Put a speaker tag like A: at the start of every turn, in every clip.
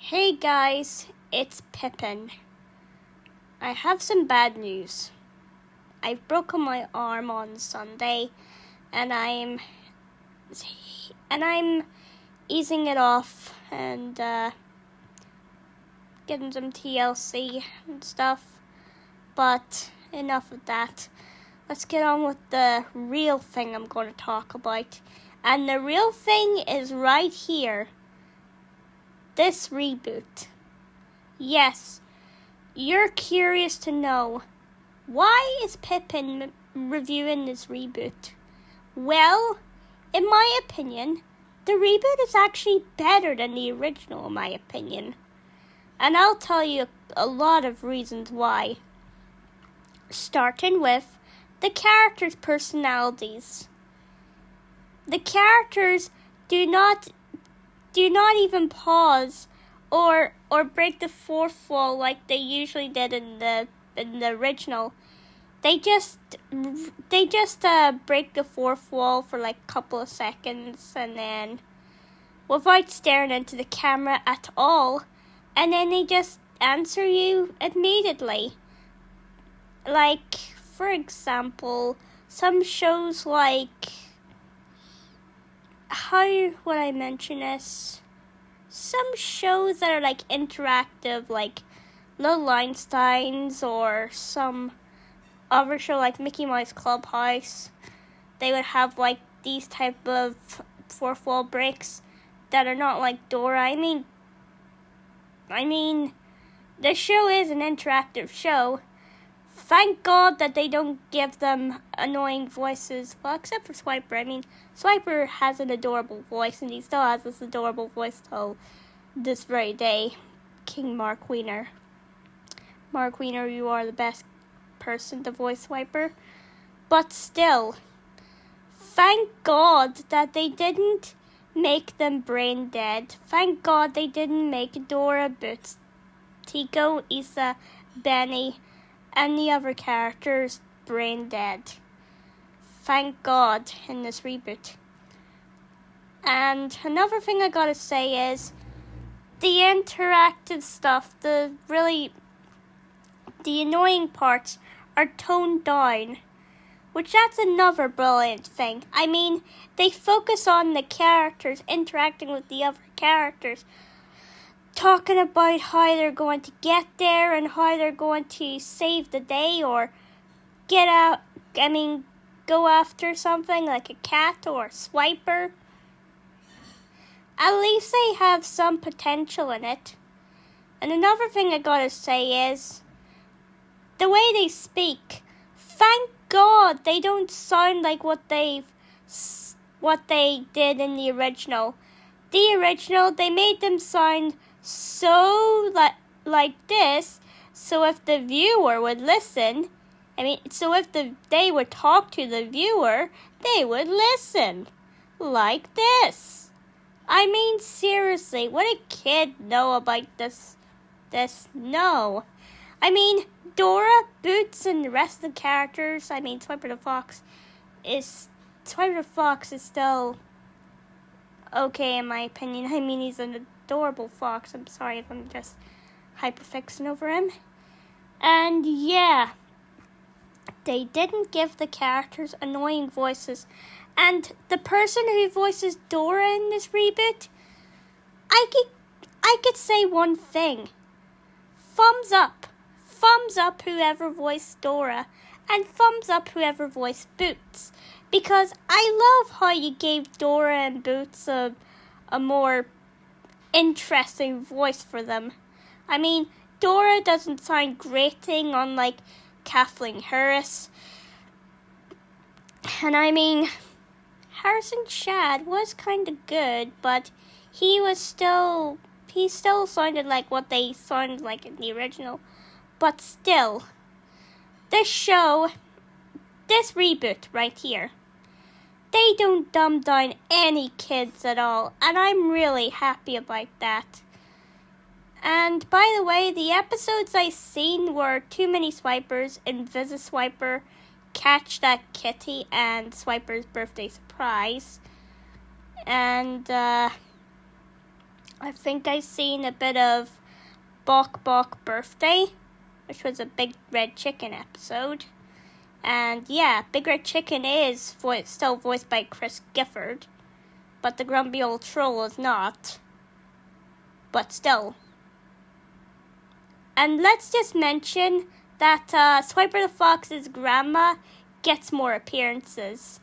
A: Hey guys, it's Pippin. I have some bad news. I've broken my arm on Sunday and I'm easing it off and getting some TLC and stuff. But enough of that. Let's get on with the real thing I'm going to talk about. And the real thing is right here. This reboot. Yes, you're curious to know, why is Pippin reviewing this reboot? Well, in my opinion, the reboot is actually better than the original, in my opinion. And I'll tell you a lot of reasons why. Starting with the characters' personalities. The characters do not even pause or break the fourth wall like they usually did in the original. They just break the fourth wall for like a couple of seconds and then without staring into the camera at all, and then they just answer you immediately. Like, for example, some shows like, how would I mention this? Some shows that are like interactive, like Little Einsteins, or some other show like Mickey Mouse Clubhouse, they would have like these type of fourth wall breaks that are not like Dora. I mean, the show is an interactive show. Thank God that they don't give them annoying voices. Well, except for Swiper. I mean, Swiper has an adorable voice, and he still has this adorable voice till this very day. King Mark Wiener. Mark Wiener, you are the best person to voice Swiper. But still, thank God that they didn't make them brain dead. Thank God they didn't make Dora, Boots, Tico, Issa, Benny, and the other characters brain dead. Thank God in this reboot. And another thing I gotta say is the interactive stuff, the annoying parts are toned down, which that's another brilliant thing. I mean, they focus on the characters interacting with the other characters, talking about how they're going to get there and how they're going to save the day or go after something like a cat or a Swiper. At least they have some potential in it. And another thing I gotta say is the way they speak. Thank God they don't sound like what they did in the original. The original, they made them sound so like this, so if the viewer would listen, they would talk to the viewer, they would listen like this. I mean, seriously, would a kid know about this? No. I mean, Dora, Boots, and the rest of the characters, Swiper the Fox is still okay in my opinion. I mean, he's an adorable fox. I'm sorry if I'm just hyperfixing over him. And yeah, they didn't give the characters annoying voices. And the person who voices Dora in this reboot, I could say one thing. Thumbs up. Thumbs up whoever voiced Dora, and thumbs up whoever voiced Boots. Because I love how you gave Dora and Boots a more interesting voice for them. I mean, Dora doesn't sound grating unlike Kathleen Harris. And I mean, Harrison Shad was kind of good, but he still sounded like what they sounded like in the original. But still, this reboot right here, they don't dumb down any kids at all, and I'm really happy about that. And by the way, the episodes I seen were Too Many Swipers, Invis-a-Swiper, Catch That Kitty, and Swiper's Birthday Surprise. And I think I've seen a bit of Bok Bok Birthday, which was a Big Red Chicken episode. And yeah, Big Red Chicken is still voiced by Chris Gifford, but the grumpy old troll is not. But still. And let's just mention that Swiper the Fox's grandma gets more appearances.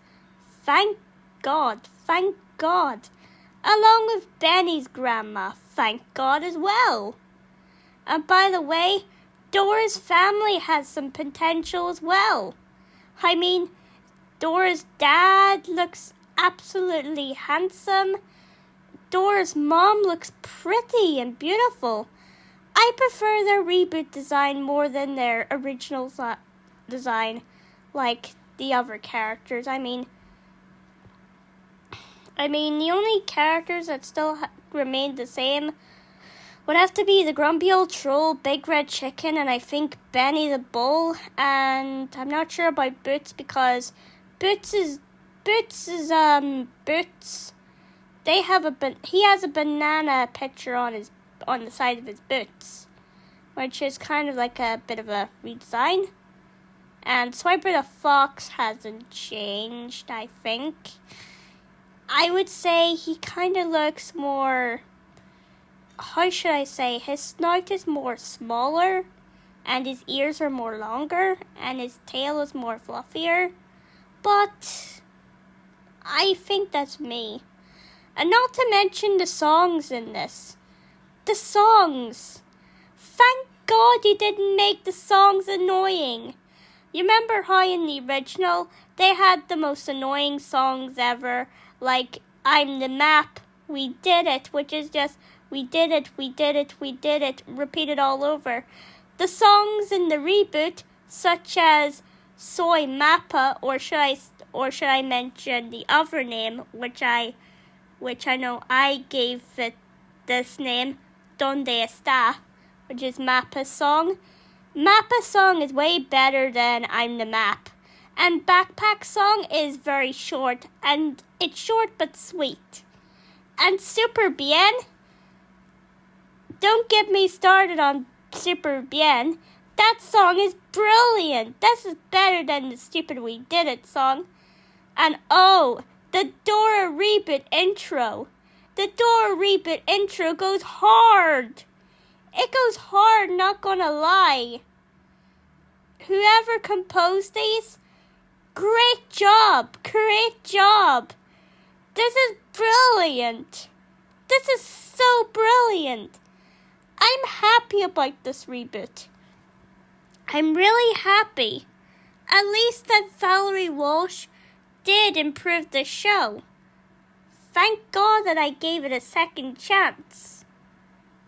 A: Thank God, thank God. Along with Benny's grandma, thank God as well. And by the way, Dora's family has some potential as well. I mean, Dora's dad looks absolutely handsome. Dora's mom looks pretty and beautiful. I prefer their reboot design more than their original design, like the other characters. I mean, the only characters that still remain the same would have to be the grumpy old troll, Big Red Chicken, and I think Benny the Bull. And I'm not sure about Boots because Boots. He has a banana picture on the side of his boots, which is kind of like a bit of a redesign. And Swiper the Fox hasn't changed, I think. I would say he kind of looks more, how should I say, his snout is more smaller, and his ears are more longer, and his tail is more fluffier. But I think that's me. And not to mention the songs in this. The songs. Thank God you didn't make the songs annoying. You remember how in the original, they had the most annoying songs ever, like I'm the Map, We Did It, which is just we did it, we did it, we did it, repeated all over. The songs in the reboot, such as Soy Mappa, or should I mention the other name, which I know I gave it this name, Donde Está, which is Mappa's song. Mappa's song is way better than I'm the Map. And Backpack song is very short, and it's short but sweet. And Super Bien, don't get me started on Super Bien. That song is brilliant. This is better than the stupid We Did It song. And oh, the Dora reboot intro. The Dora reboot intro goes hard. It goes hard, not gonna lie. Whoever composed these, great job, great job. This is brilliant. This is so brilliant. I'm happy about this reboot. I'm really happy. At least that Valerie Walsh did improve the show. Thank God that I gave it a second chance.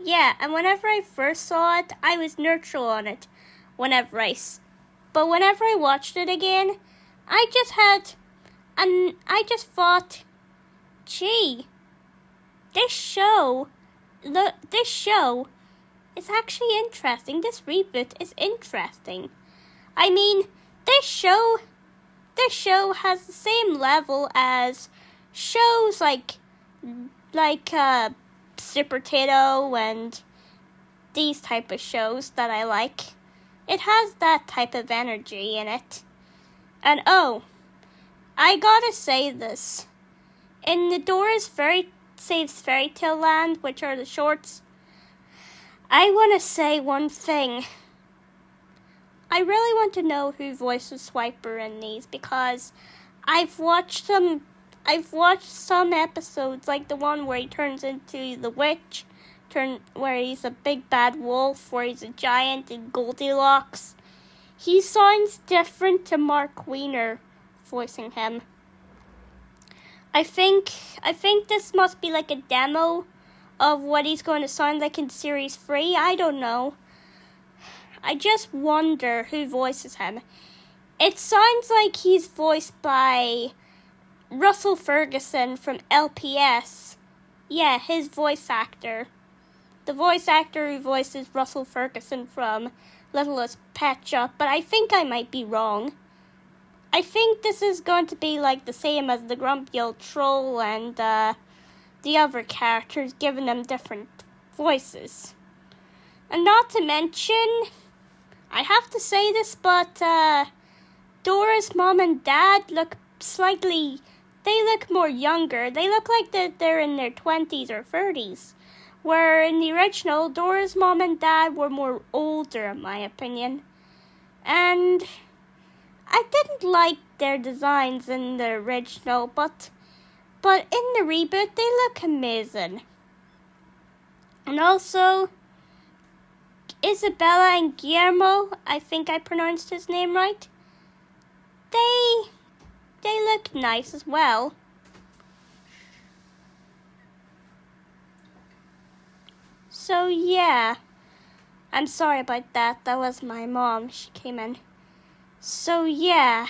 A: Yeah, and whenever I first saw it, I was neutral on it. But whenever I watched it again, I just thought, gee, this show is actually interesting. This reboot is interesting. I mean, this show has the same level as shows like Super Potato and these type of shows that I like. It has that type of energy in it. And oh, I gotta say this. In the Dora's Saves Fairy Tale Land, which are the shorts, I want to say one thing. I really want to know who voices Swiper in these because I've watched some episodes, like the one where he turns into the witch, where he's a big bad wolf, where he's a giant in Goldilocks. He sounds different to Mark Wiener voicing him. I think this must be like a demo of what he's going to sound like in Series 3. I don't know. I just wonder who voices him. It sounds like he's voiced by Russell Ferguson from LPS. Yeah, his voice actor. The voice actor who voices Russell Ferguson from Littlest Pet Shop, but I think I might be wrong. I think this is going to be like the same as the Grumpy Old Troll and the other characters, giving them different voices. And not to mention, I have to say this, but Dora's mom and dad look more younger. They look like they're in their 20s or 30s. Where in the original, Dora's mom and dad were more older, in my opinion. And I didn't like their designs in the original, but in the reboot, they look amazing. And also, Isabella and Guillermo, I think I pronounced his name right, they look nice as well. So yeah, I'm sorry about that. That was my mom. She came in. So yeah,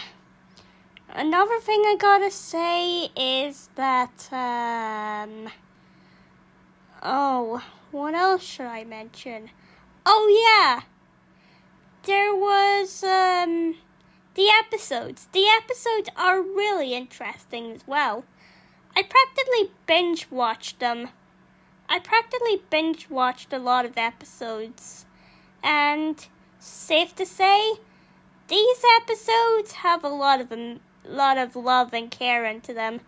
A: another thing I gotta say is that, what else should I mention? Oh yeah, there was, the episodes. The episodes are really interesting as well. I practically binge-watched them. I practically binge-watched a lot of episodes. And safe to say, these episodes have a lot of love and care into them.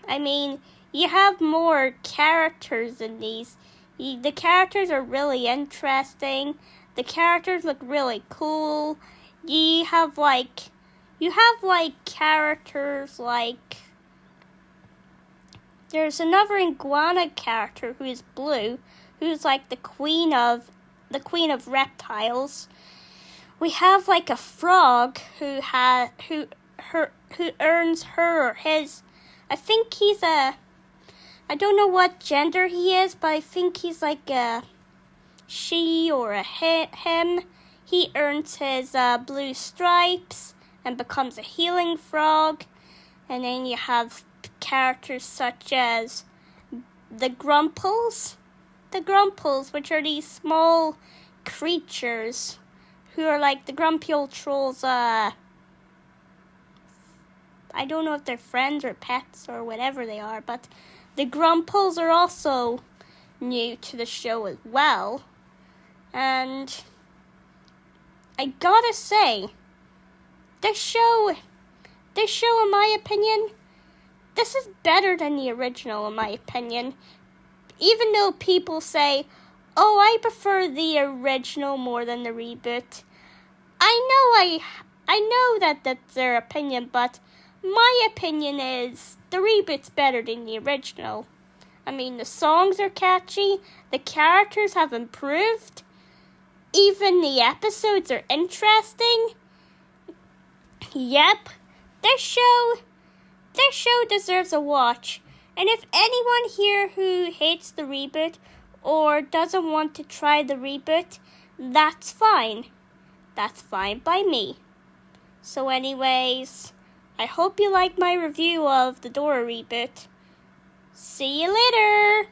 A: I mean, you have more characters in these. The characters are really interesting. The characters look really cool. You have characters like, there's another iguana character who is blue, who's like the queen of reptiles. We have like a frog who earns her or his. I think I don't know what gender he is, but I think he's like a she or a him. He earns his blue stripes and becomes a healing frog. And then you have characters such as the Grumples. The Grumples, which are these small creatures who are like the grumpy old trolls. I don't know if they're friends or pets or whatever they are, but the Grumples are also new to the show as well. And I gotta say, this show, in my opinion, this is better than the original, in my opinion. Even though people say, oh, I prefer the original more than the reboot. I know that that's their opinion, but my opinion is the reboot's better than the original. I mean, the songs are catchy, the characters have improved, even the episodes are interesting. Yep, this show deserves a watch. And if anyone here who hates the reboot or doesn't want to try the reboot, that's fine. That's fine by me. So anyways, I hope you liked my review of the Dora reboot. See you later!